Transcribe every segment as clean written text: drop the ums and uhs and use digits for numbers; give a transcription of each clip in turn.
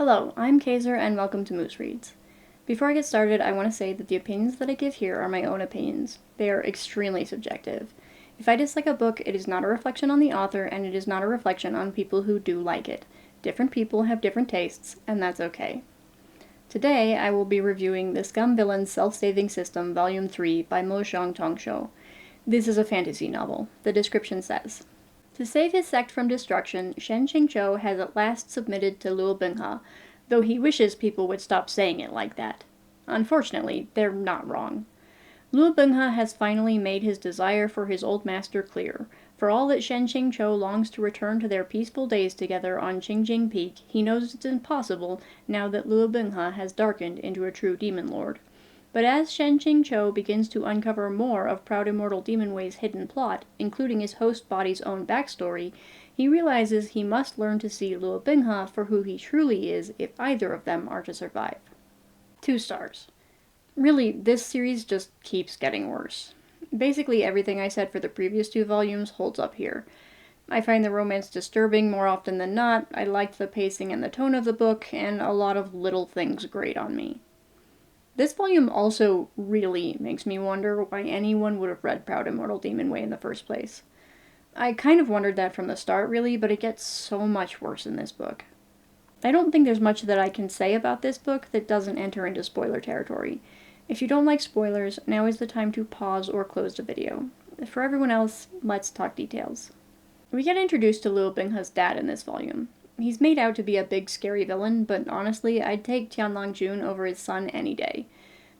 Hello, I'm Kaiser and welcome to Moose Reads. Before I get started, I want to say that the opinions that I give here are my own opinions. They are extremely subjective. If I dislike a book, it is not a reflection on the author and it is not a reflection on people who do like it. Different people have different tastes, and that's okay. Today, I will be reviewing The Scum Villain Self-Saving System Volume 3 by Mo Xiang Tong Xiu. This is a fantasy novel. The description says, to save his sect from destruction, Shen Qingzhou has at last submitted to Luo Binghe, though he wishes people would stop saying it like that. Unfortunately, they're not wrong. Luo Binghe has finally made his desire for his old master clear. For all that Shen Qingzhou longs to return to their peaceful days together on Qingjing Peak, he knows it's impossible now that Luo Binghe has darkened into a true demon lord. But as Shen Qingzhou begins to uncover more of Proud Immortal Demon Way's hidden plot, including his host body's own backstory, he realizes he must learn to see Luo Binghe for who he truly is if either of them are to survive. 2 stars. Really, this series just keeps getting worse. Basically everything I said for the previous 2 volumes holds up here. I find the romance disturbing more often than not, I liked the pacing and the tone of the book, and a lot of little things grate on me. This volume also really makes me wonder why anyone would have read Proud Immortal Demon Way in the first place. I kind of wondered that from the start, really, but it gets so much worse in this book. I don't think there's much that I can say about this book that doesn't enter into spoiler territory. If you don't like spoilers, now is the time to pause or close the video. For everyone else, let's talk details. We get introduced to Luo Binghe's dad in this volume. He's made out to be a big scary villain, but honestly, I'd take Tianlong Jun over his son any day.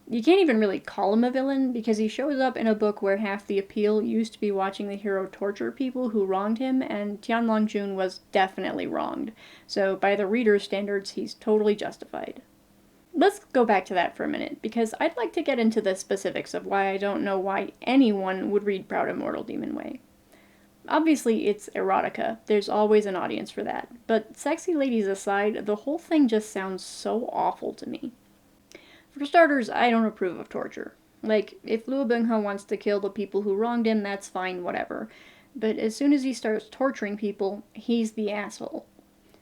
You can't even really call him a villain, because he shows up in a book where half the appeal used to be watching the hero torture people who wronged him, and Tianlong Jun was definitely wronged, so by the reader's standards, he's totally justified. Let's go back to that for a minute, because I'd like to get into the specifics of why I don't know why anyone would read Proud Immortal Demon Way. Obviously, it's erotica. There's always an audience for that. But sexy ladies aside, the whole thing just sounds so awful to me. For starters, I don't approve of torture. Like, if Luo Binghe wants to kill the people who wronged him, that's fine, whatever. But as soon as he starts torturing people, he's the asshole.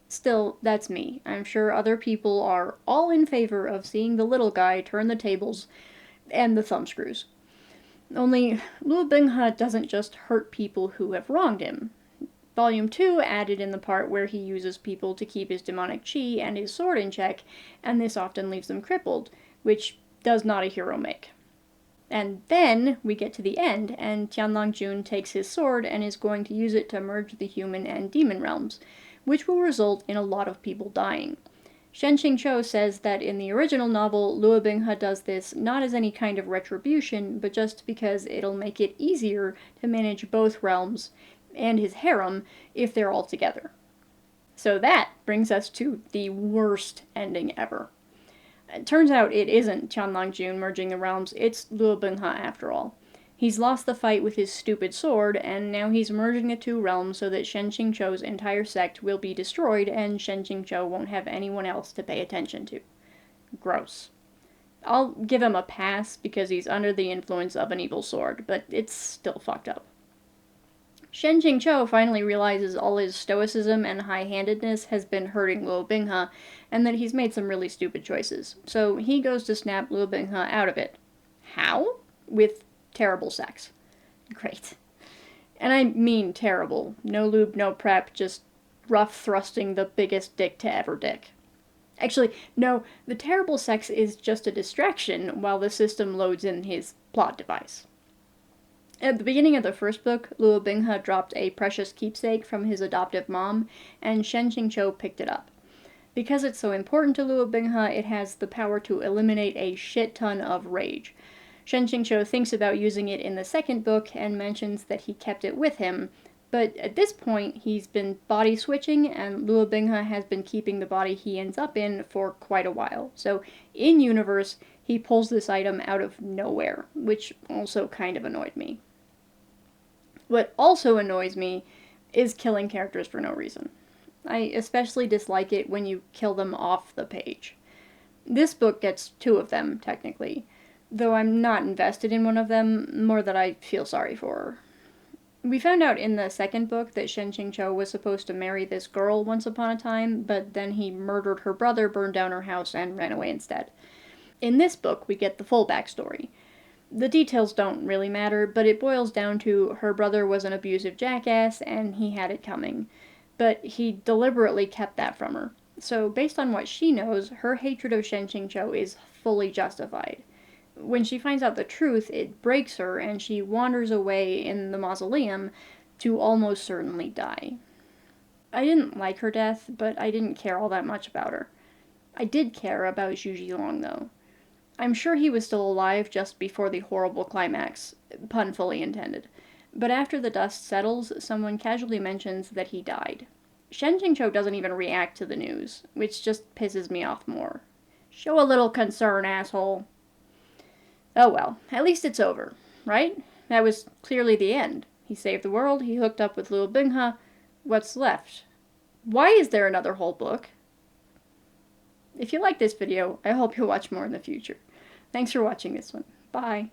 Still, that's me. I'm sure other people are all in favor of seeing the little guy turn the tables and the thumbscrews. Only, Luo Binghe doesn't just hurt people who have wronged him. Volume 2 added in the part where he uses people to keep his demonic chi and his sword in check, and this often leaves them crippled, which does not a hero make. And then we get to the end, and Tianlong Jun takes his sword and is going to use it to merge the human and demon realms, which will result in a lot of people dying. Shen Qingzhou says that in the original novel, Luo Binghe does this not as any kind of retribution, but just because it'll make it easier to manage both realms and his harem if they're all together. So that brings us to the worst ending ever. It turns out it isn't Tianlong Jun merging the realms, it's Luo Binghe after all. He's lost the fight with his stupid sword, and now he's merging the 2 realms so that Shen Qingzhou's entire sect will be destroyed and Shen Qingzhou won't have anyone else to pay attention to. Gross. I'll give him a pass because he's under the influence of an evil sword, but it's still fucked up. Shen Qingzhou finally realizes all his stoicism and high-handedness has been hurting Luo Binghe, and that he's made some really stupid choices. So he goes to snap Luo Binghe out of it. How? With terrible sex. Great. And I mean terrible. No lube, no prep, just rough thrusting the biggest dick to ever dick. Actually, no, the terrible sex is just a distraction while the system loads in his plot device. At the beginning of the first book, Luo Binghe dropped a precious keepsake from his adoptive mom, and Shen Qingzhou picked it up. Because it's so important to Luo Binghe, it has the power to eliminate a shit ton of rage. Shen Qingzhou thinks about using it in the second book and mentions that he kept it with him, but at this point he's been body switching and Luo Binghe has been keeping the body he ends up in for quite a while. So in universe, he pulls this item out of nowhere, which also kind of annoyed me. What also annoys me is killing characters for no reason. I especially dislike it when you kill them off the page. This book gets 2 of them, technically, though I'm not invested in one of them, more that I feel sorry for her. We found out in the second book that Shen Qingqiu was supposed to marry this girl once upon a time, but then he murdered her brother, burned down her house, and ran away instead. In this book, we get the full backstory. The details don't really matter, but it boils down to her brother was an abusive jackass and he had it coming. But he deliberately kept that from her. So, based on what she knows, her hatred of Shen Qingqiu is fully justified. When she finds out the truth, it breaks her and she wanders away in the mausoleum to almost certainly die. I didn't like her death, but I didn't care all that much about her. I did care about Zhu Zilong, though. I'm sure he was still alive just before the horrible climax, pun fully intended. But after the dust settles, someone casually mentions that he died. Shen Qingqiu doesn't even react to the news, which just pisses me off more. Show a little concern, asshole. Oh well, at least it's over, right? That was clearly the end. He saved the world, he hooked up with Liu Binghe. What's left? Why is there another whole book? If you like this video, I hope you'll watch more in the future. Thanks for watching this one. Bye.